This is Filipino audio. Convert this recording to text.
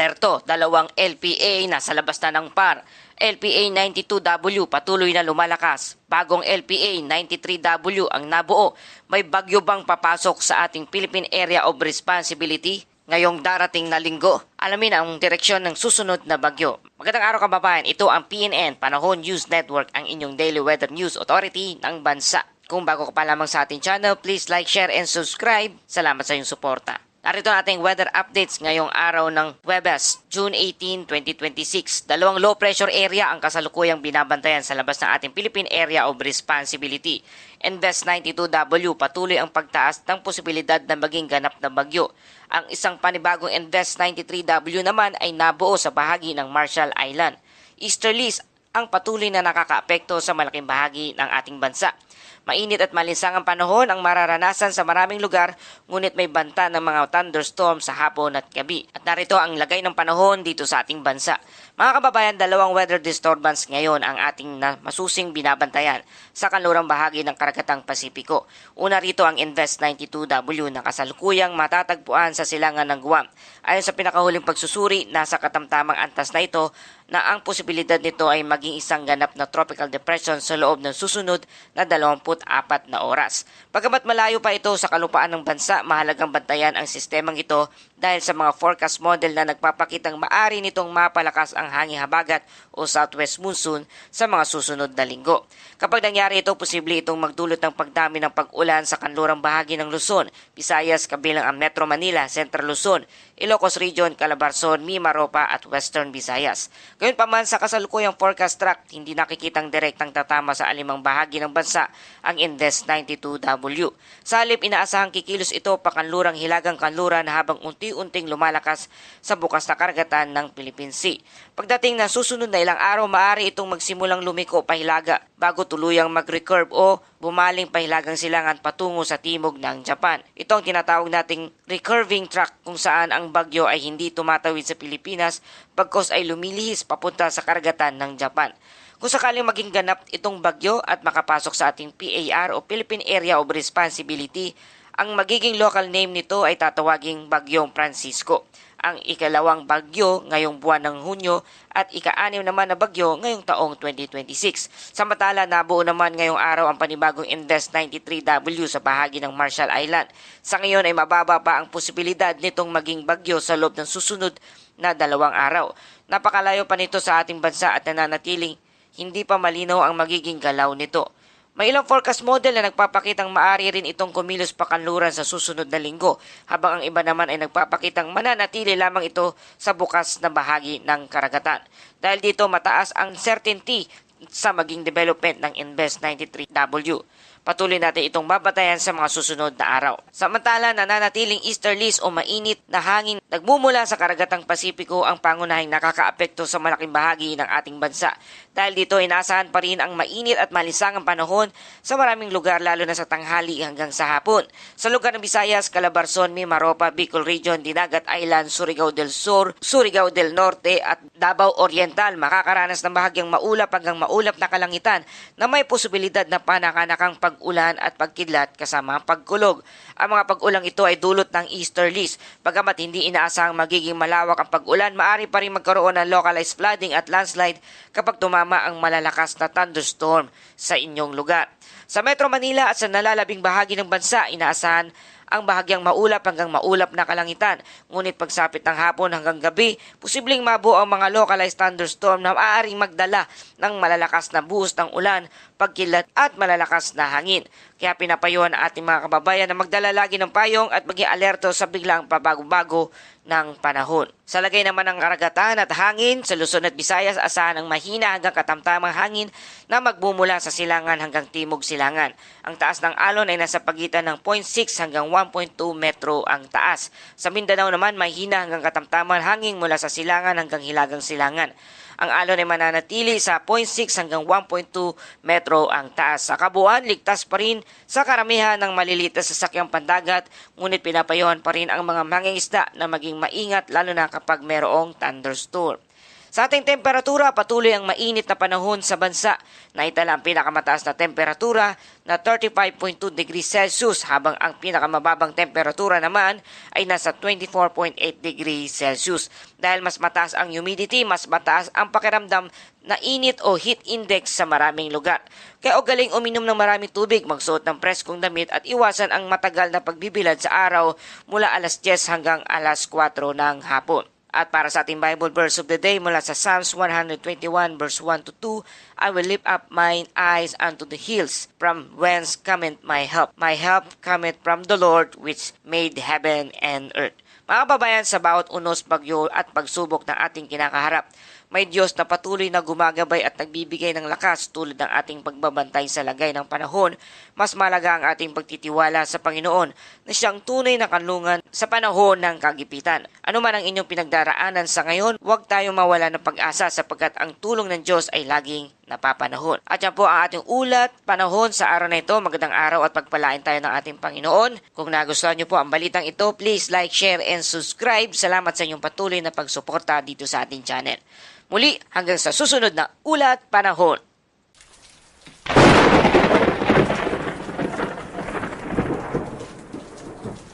Alerto, dalawang LPA nasa labas na ng PAR. LPA 92W patuloy na lumalakas. Bagong LPA 93W ang nabuo. May bagyo bang papasok sa ating Philippine Area of Responsibility ngayong darating na linggo? Alamin ang direksyon ng susunod na bagyo. Magandang araw kababayan, ito ang PNN Panahon News Network, ang inyong daily weather news authority ng bansa. Kung bago ka pa lamang sa ating channel, please like, share, and subscribe. Salamat sa iyong suporta. Narito ang ating weather updates ngayong araw ng Huwebes, June 18, 2026. Dalawang low pressure area ang kasalukuyang binabantayan sa labas ng ating Philippine Area of Responsibility. Invest 92W patuloy ang pagtaas ng posibilidad na maging ganap na bagyo. Ang isang panibagong Invest 93W naman ay nabuo sa bahagi ng Marshall Island. Easterlies ang patuloy na nakakaapekto sa malaking bahagi ng ating bansa. Mainit at malinsangang panahon ang mararanasan sa maraming lugar, ngunit may banta ng mga thunderstorm sa hapon at gabi. At narito ang lagay ng panahon dito sa ating bansa. Mga kababayan, dalawang weather disturbance ngayon ang ating masusing binabantayan sa kanlurang bahagi ng Karagatang Pasipiko. Una rito ang Invest 92W na kasalukuyang matatagpuan sa silangan ng Guam. Ayon sa pinakahuling pagsusuri, nasa katamtamang antas na ito na ang posibilidad nito ay maging isang ganap na tropical depression sa loob ng susunod na 24 na oras. Pagkamat malayo pa ito sa kalupaan ng bansa, mahalagang bantayan ang sistemang ito dahil sa mga forecast model na nagpapakitang maari nitong mapalakas ang hangin habagat o southwest monsoon sa mga susunod na linggo. Kapag nangyari ito, posible itong magdulot ng pagdami ng pag-ulan sa kanlurang bahagi ng Luzon, Visayas kabilang ang Metro Manila, Central Luzon, Ilocos Region, Calabarzon, Mimaropa at Western Visayas. Gayunpaman sa kasalukuyang forecast track, hindi nakikitang direktang tatama sa alimang bahagi ng bansa ang Invest 92W. Sa halip, inaasahang kikilos ito pakanlurang hilagang kanluran habang unti-unting lumalakas sa bukas na karagatan ng Philippine Sea. Pagdating ng susunod na ilang araw, maaari itong magsimulang lumiko pahilaga bago tuluyang mag-recurve o bumaling pahilagang silangan patungo sa timog ng Japan. Ito ang tinatawag nating recurving track kung saan ang bagyo ay hindi tumatawid sa Pilipinas bagkos ay lumilihis papunta sa karagatan ng Japan. Kung sakaling maging ganap itong bagyo at makapasok sa ating PAR o Philippine Area of Responsibility, ang magiging local name nito ay tatawaging Bagyong Francisco. Ang ikalawang bagyo ngayong buwan ng Hunyo at ika-anim naman na bagyo ngayong taong 2026. Samantala, nabuo naman ngayong araw ang panibagong Invest 93W sa bahagi ng Marshall Island. Sa ngayon ay mababa pa ang posibilidad nitong maging bagyo sa loob ng susunod na 2 araw. Napakalayo pa nito sa ating bansa at nananatiling hindi pa malinaw ang magiging galaw nito. May ilang forecast model na nagpapakitang maari rin itong kumilos pakanluran sa susunod na linggo, habang ang iba naman ay nagpapakitang mananatili lamang ito sa bukas na bahagi ng karagatan. Dahil dito mataas ang certainty sa maging development ng Invest 93W. Patuloy natin itong babatayan sa mga susunod na araw. Samantala, nananatiling easterlies o mainit na hangin nagmumula sa Karagatang Pasipiko ang pangunahing nakakaapekto sa malaking bahagi ng ating bansa. Dahil dito, inaasahan pa rin ang mainit at malisangang panahon sa maraming lugar lalo na sa tanghali hanggang sa hapon. Sa lugar ng Visayas, Calabarzon, Mimaropa, Bicol Region, Dinagat Island, Surigao del Sur, Surigao del Norte at Davao Oriental, makakaranas ng bahagyang maulap hanggang maulap na kalangitan na may posibilidad na panakanakang pag-ulan at pagkidlat kasama pagkulog. Ang mga pag-ulang ito ay dulot ng easterlies. Bagamat hindi inaasahang magiging malawak ang pag-ulan, maaari pa rin magkaroon ng localized flooding at landslide kapag tumama ang malalakas na thunderstorm sa inyong lugar. Sa Metro Manila at sa nalalabing bahagi ng bansa, inaasahan ang bahagyang maulap hanggang maulap na kalangitan. Ngunit pagsapit ng hapon hanggang gabi, posibleng mabuo ang mga localized thunderstorm na maaaring magdala ng malalakas na buhos ng ulan, pagkilat at malalakas na hangin. Kaya pinapayuhan ang ating mga kababayan na magdala lagi ng payong at maging alerto sa biglang pabago-bago ng panahon. Sa lagay naman ng karagatan at hangin, sa Luzon at Visayas, asahan ang mahina hanggang katamtamang hangin na magbumula sa silangan hanggang timog silangan. Ang taas ng alon ay nasa pagitan ng 0.6 hanggang 1.2 metro ang taas. Sa Mindanao naman, mahina hanggang katamtamang hangin mula sa silangan hanggang hilagang silangan. Ang alon ay mananatili sa 0.6 hanggang 1.2 metro ang taas. Sa kabuuan, ligtas pa rin sa karamihan ng maliliit na sasakyang pandagat, ngunit pinapayuhan pa rin ang mga mangingisda na maging maingat lalo na kapag mayroong thunderstorm. Sa ating temperatura, patuloy ang mainit na panahon sa bansa. Naitala ang pinakamataas na temperatura na 35.2 degrees Celsius habang ang pinakamababang temperatura naman ay nasa 24.8 degrees Celsius. Dahil mas mataas ang humidity, mas mataas ang pakiramdam na init o heat index sa maraming lugar. Kaya ugaling uminom ng maraming tubig, magsuot ng preskong damit at iwasan ang matagal na pagbibilad sa araw mula alas 10 hanggang alas 4 ng hapon. At para sa ating Bible verse of the day mula sa Psalms 121 verse 1 to 2, I will lift up mine eyes unto the hills, from whence cometh my help. My help cometh from the Lord which made heaven and earth. Mga kababayan, sa bawat unos, bagyo at pagsubok ng ating kinakaharap, may Diyos na patuloy na gumagabay at nagbibigay ng lakas tulad ng ating pagbabantay sa lagay ng panahon. Mas malaga ang ating pagtitiwala sa Panginoon na siyang tunay na kanlungan sa panahon ng kagipitan. Ano man ang inyong pinagdaraanan sa ngayon, huwag tayong mawala ng pag-asa sapagkat ang tulong ng Diyos ay laging napapanahon. At yan po ang ating ulat, panahon sa araw na ito. Magandang araw at pagpalain tayo ng ating Panginoon. Kung nagustuhan niyo po ang balitang ito, please like, share, and subscribe. Salamat sa inyong patuloy na pagsuporta dito sa ating channel. Muli, hanggang sa susunod na ulat panahon.